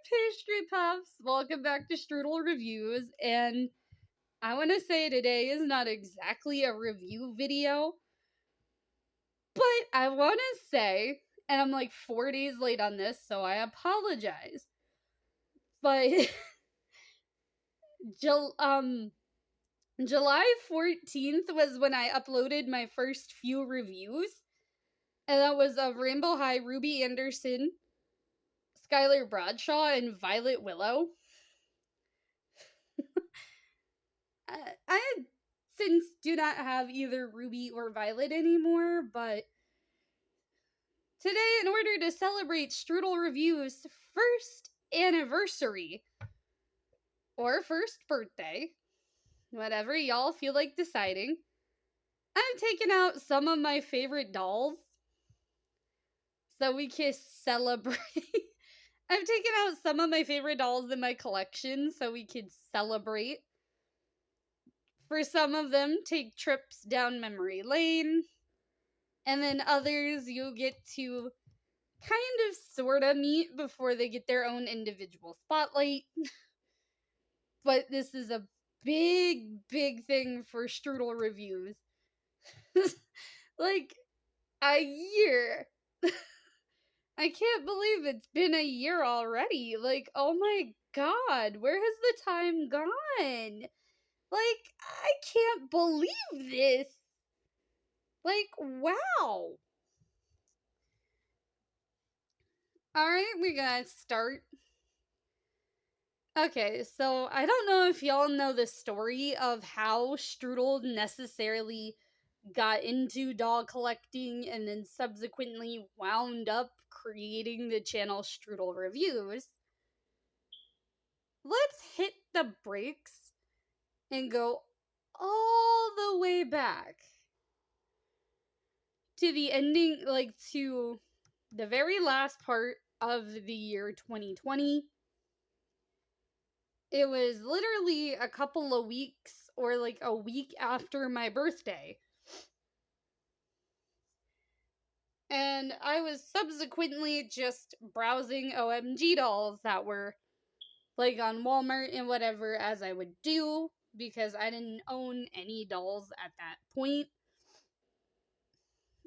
pastry puffs? Welcome back to Strudel Reviews, and I want to say today is not exactly a review video, but I want to say, and I'm like 4 days late on this, so I apologize, but July 14th was when I uploaded my first few reviews, and that was of Rainbow High, Ruby Anderson, Skylar Bradshaw, and Violet Willow. I since do not have either Ruby or Violet anymore, but today, in order to celebrate Strudel Review's first anniversary, or first birthday, whatever y'all feel like deciding, I'm taking out some of my favorite dolls so we can celebrate. I've taken out some of my favorite dolls in my collection so we could celebrate. For some of them, take trips down memory lane. And then others you get to kind of sort of meet before they get their own individual spotlight. But this is a big thing for Strudel Reviews. Like, a year. I can't believe it's been a year already. Like, oh my god, where has the time gone? Like, I can't believe this. Like, wow. Alright, we're gonna start. Okay, so I don't know if y'all know the story of how Strudel necessarily got into doll collecting and then subsequently wound up creating the channel Strudel Reviews. Let's hit the brakes and go all the way back to the ending, like to the very last part of the year 2020. It was literally a couple of weeks or like a week after my birthday. And I was subsequently just browsing OMG dolls that were like on Walmart and whatever, as I would do, because I didn't own any dolls at that point.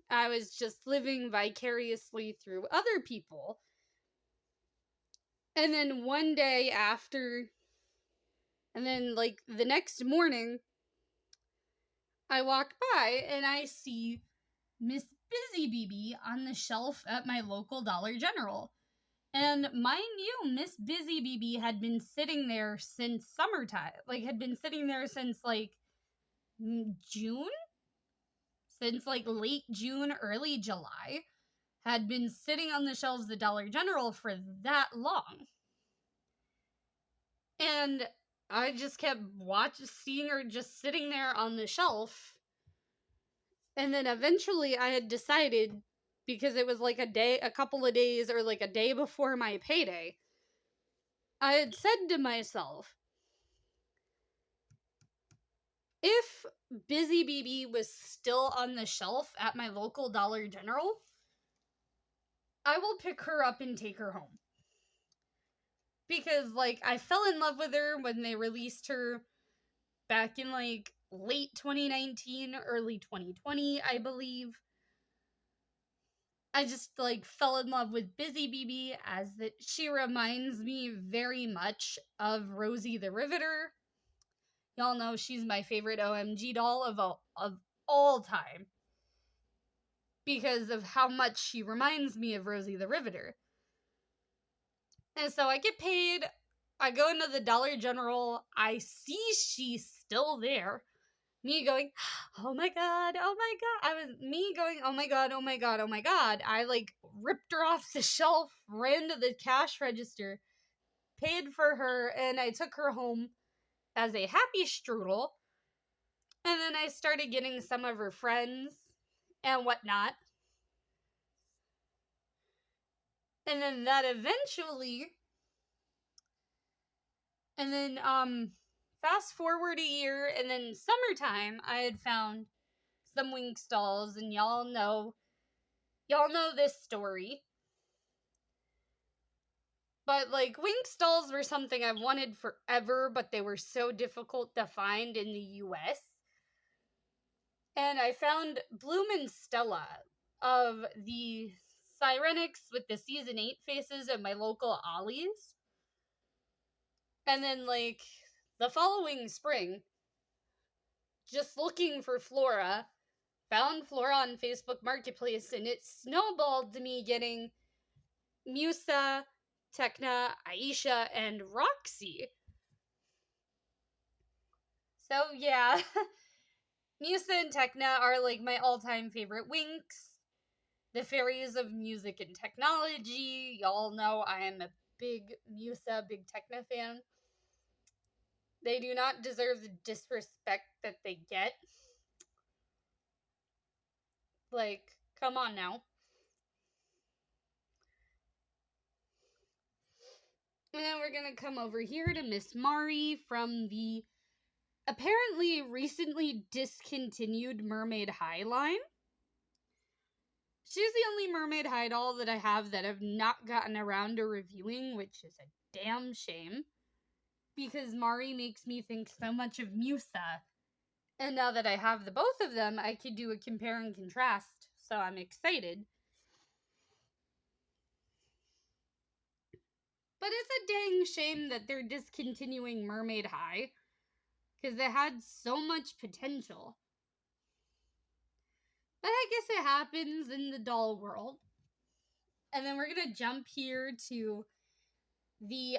I was just living vicariously through other people. And then one day after, and then like the next morning, I walk by and I see Miss Busy BB on the shelf at my local Dollar General. And mind you, Miss Busy BB had been sitting there since summertime. Like, had been sitting there since, like, June? Since, like, late June, early July. Had been sitting on the shelves of Dollar General for that long. And I just kept seeing her just sitting there on the shelf. And then eventually I had decided, because it was like a couple of days, or like a day before my payday, I had said to myself, if Busy BB was still on the shelf at my local Dollar General, I will pick her up and take her home. Because, like, I fell in love with her when they released her back in, like, late 2019, early 2020, I believe. I just, like, fell in love with Busy BB, as that she reminds me very much of Rosie the Riveter. Y'all know she's my favorite OMG doll of all time, because of how much she reminds me of Rosie the Riveter. And so I get paid, I go into the Dollar General, I see she's still there. Me going, oh my god, oh my god. Me going, oh my god, oh my god, oh my god. I, like, ripped her off the shelf, ran to the cash register, paid for her, and I took her home as a happy strudel. And then I started getting some of her friends and whatnot. And then that eventually, and then, fast forward a year, and then summertime, I had found some Winx dolls, and y'all know this story. But, like, Winx dolls were something I've wanted forever, but they were so difficult to find in the US. And I found Bloom and Stella of the Sirenics with the season 8 faces at my local Ollie's. And then, like, the following spring, just looking for Flora, found Flora on Facebook Marketplace, and it snowballed to me getting Musa, Tekna, Aisha, and Roxy. So, yeah, Musa and Tekna are, like, my all-time favorite Winx. The fairies of music and technology. Y'all know I am a big Musa, big Tekna fan. They do not deserve the disrespect that they get. Like, come on now. And then we're gonna come over here to Miss Mari from the apparently recently discontinued Mermaid High line. She's the only Mermaid High doll that I have that I've not gotten around to reviewing, which is a damn shame. Because Mari makes me think so much of Musa. And now that I have the both of them, I could do a compare and contrast. So I'm excited. But it's a dang shame that they're discontinuing Mermaid High. Because they had so much potential. But I guess it happens in the doll world. And then we're going to jump here to the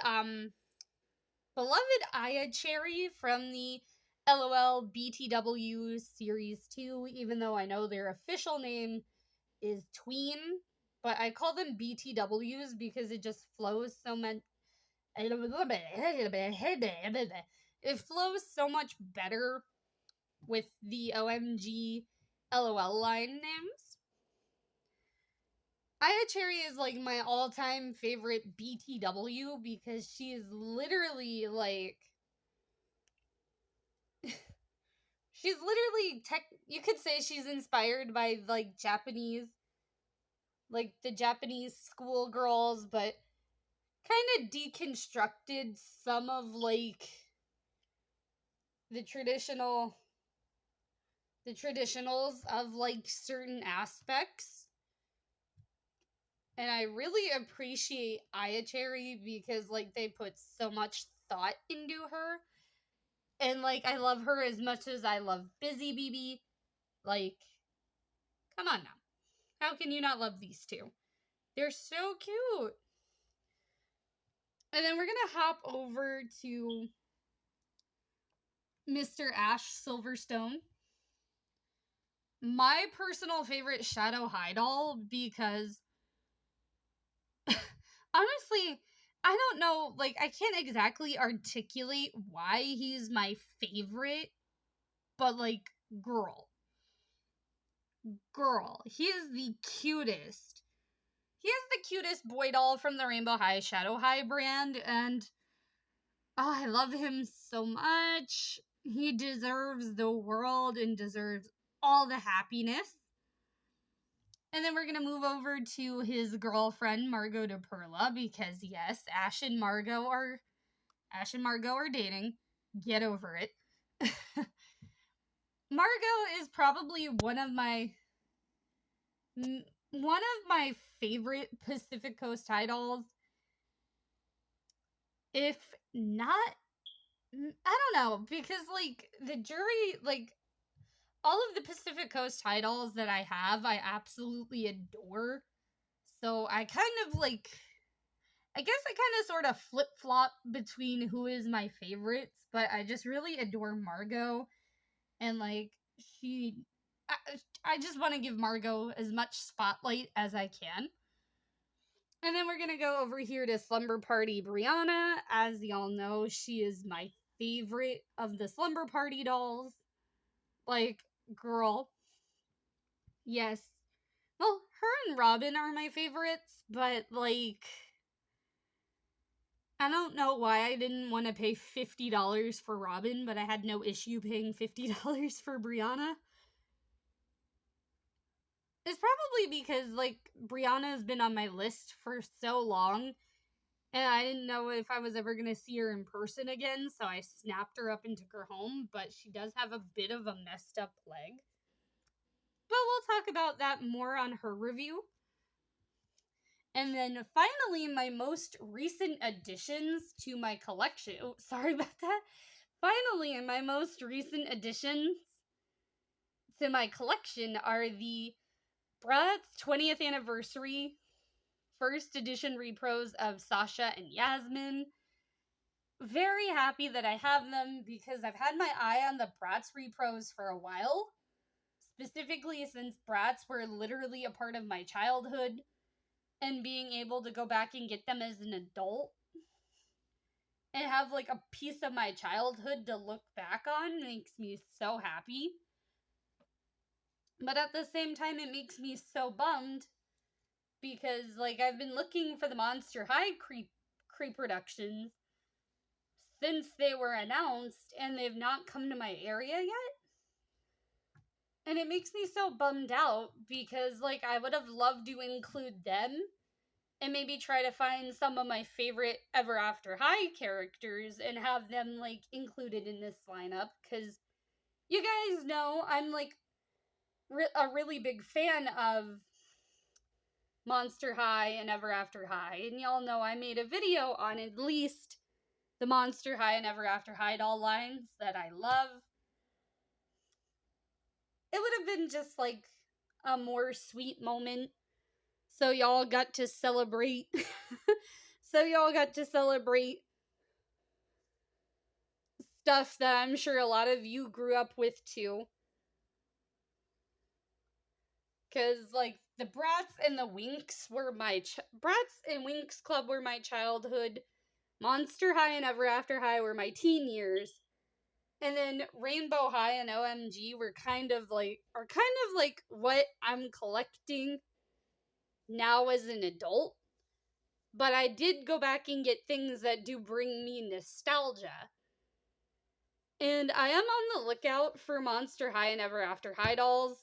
beloved Aya Cherry from the LOL BTW Series 2, even though I know their official name is Tween, but I call them BTWs because it just flows so much. It flows so much better with the OMG LOL line names. Aya Cherry is like my all-time favorite BTW because she is literally like she's literally you could say she's inspired by like Japanese, like the Japanese schoolgirls, but kind of deconstructed some of like the traditionals of like certain aspects. And I really appreciate Aya Cherry because like they put so much thought into her. And like I love her as much as I love Busy BB. Like, come on now. How can you not love these two? They're so cute. And then we're gonna hop over to Mr. Ash Silverstone. My personal favorite Shadow High doll because honestly, I don't know, like, I can't exactly articulate why he's my favorite, but, like, girl. He is the cutest. He is the cutest boy doll from the Rainbow High Shadow High brand, and oh, I love him so much. He deserves the world and deserves all the happiness. And then we're going to move over to his girlfriend, Margot de Perla, because yes, Ash and Margot are dating. Get over it. Margot is probably one of my favorite Pacific Coast High dolls. If not, I don't know, because like the jury, like all of the Pacific Coast High dolls that I have, I absolutely adore. So I kind of like, I guess I kind of sort of flip flop between who is my favorites, but I just really adore Margot. And like, I just want to give Margot as much spotlight as I can. And then we're going to go over here to Slumber Party Brianna. As y'all know, she is my favorite of the Slumber Party dolls. Like, girl. Yes. Well, her and Robin are my favorites, but like, I don't know why I didn't want to pay $50 for Robin, but I had no issue paying $50 for Brianna. It's probably because, like, Brianna has been on my list for so long, And I didn't know if I was ever going to see her in person again, so I snapped her up and took her home, but she does have a bit of a messed up leg. But we'll talk about that more on her review. And then finally, my most recent additions to my collection. Oh, sorry about that. Finally, my most recent additions to my collection are the Bratz 20th anniversary first edition repros of Sasha and Yasmin. Very happy that I have them because I've had my eye on the Bratz repros for a while. Specifically since Bratz were literally a part of my childhood. And being able to go back and get them as an adult and have like a piece of my childhood to look back on makes me so happy. But at the same time, it makes me so bummed because like I've been looking for the Monster High creep productions since they were announced and they've not come to my area yet. And it makes me so bummed out because like I would have loved to include them and maybe try to find some of my favorite Ever After High characters and have them, like, included in this lineup, because you guys know I'm, like, a really big fan of Monster High and Ever After High, and y'all know I made a video on at least the Monster High and Ever After High doll lines that I love. It would have been just, like, a more sweet moment. So y'all got to celebrate. Stuff that I'm sure a lot of you grew up with too. Because, like, the Bratz and the Winx were Bratz and Winx Club were my childhood. Monster High and Ever After High were my teen years. And then Rainbow High and OMG are kind of like what I'm collecting now as an adult. But I did go back and get things that do bring me nostalgia. And I am on the lookout for Monster High and Ever After High dolls.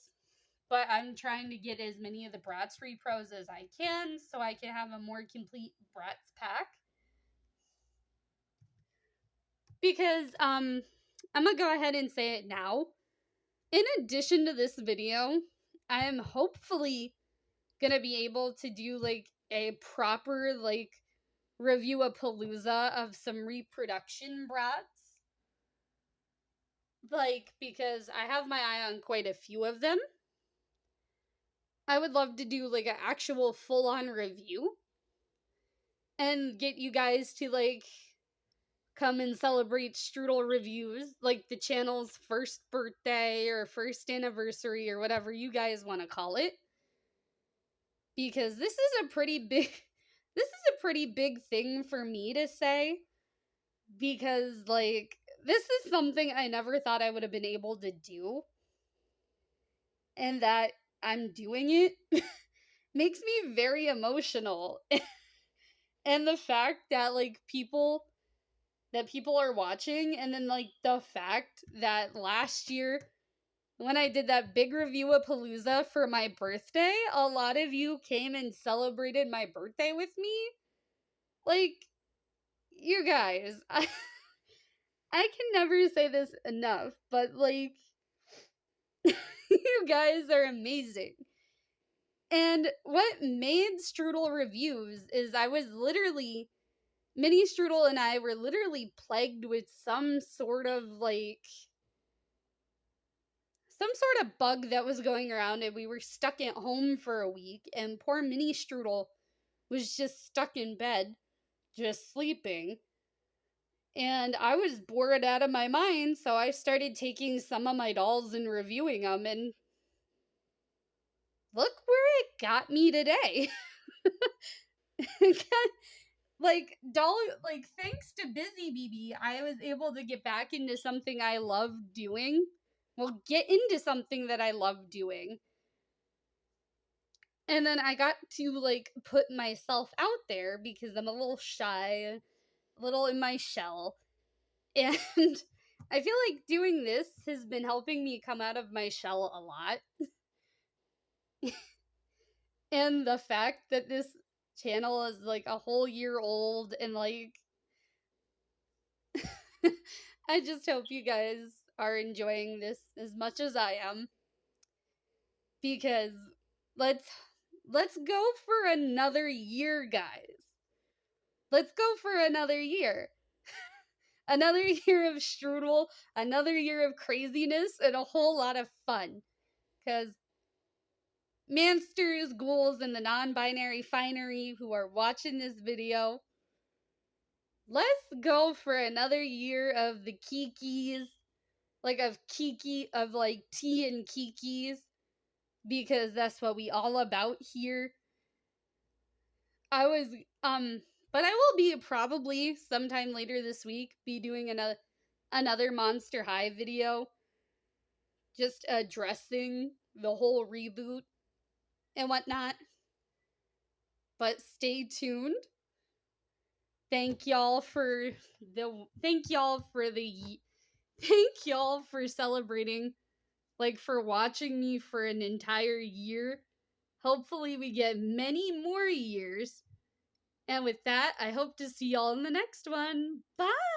But I'm trying to get as many of the Bratz repros as I can so I can have a more complete Bratz pack. Because, I'm gonna go ahead and say it now. In addition to this video, I am hopefully gonna be able to do, like, a proper, like, review-a-palooza of some reproduction Bratz. Like, because I have my eye on quite a few of them. I would love to do, like, an actual full-on review. And get you guys to, like, come and celebrate Strudel reviews, like the channel's first birthday or first anniversary or whatever you guys want to call it. Because this is a pretty big thing for me to say. Because, like, this is something I never thought I would have been able to do. And that I'm doing it makes me very emotional. And the fact that, like, people are watching, and then, like, the fact that last year, when I did that big review-a-palooza for my birthday, a lot of you came and celebrated my birthday with me. Like, you guys, I can never say this enough, but, like, you guys are amazing. And what made Strudel reviews is Mini Strudel and I were literally plagued with some sort of bug that was going around, and we were stuck at home for a week, and poor Mini Strudel was just stuck in bed, just sleeping. And I was bored out of my mind, so I started taking some of my dolls and reviewing them, and look where it got me today. Thanks to Busy BB, I was able to get back into something I love doing. Well, get into something that I love doing. And then I got to, like, put myself out there because I'm a little shy, a little in my shell. And I feel like doing this has been helping me come out of my shell a lot. And the fact that this channel is like a whole year old, and like I just hope you guys are enjoying this as much as I am, because let's let's go for another year, guys. Let's go for another year. Another year of strudel, another year of craziness, and a whole lot of fun. Because mansters, ghouls, and the non-binary finery who are watching this video, let's go for another year of the kikis, like of kiki, of like tea and kikis, because that's what we all about here. I was but I will be probably sometime later this week be doing another Monster High video, just addressing the whole reboot and whatnot. But stay tuned. Thank y'all for the thank y'all for the thank y'all for celebrating, like for watching me for an entire year. Hopefully we get many more years. And with that, I hope to see y'all in the next one. Bye!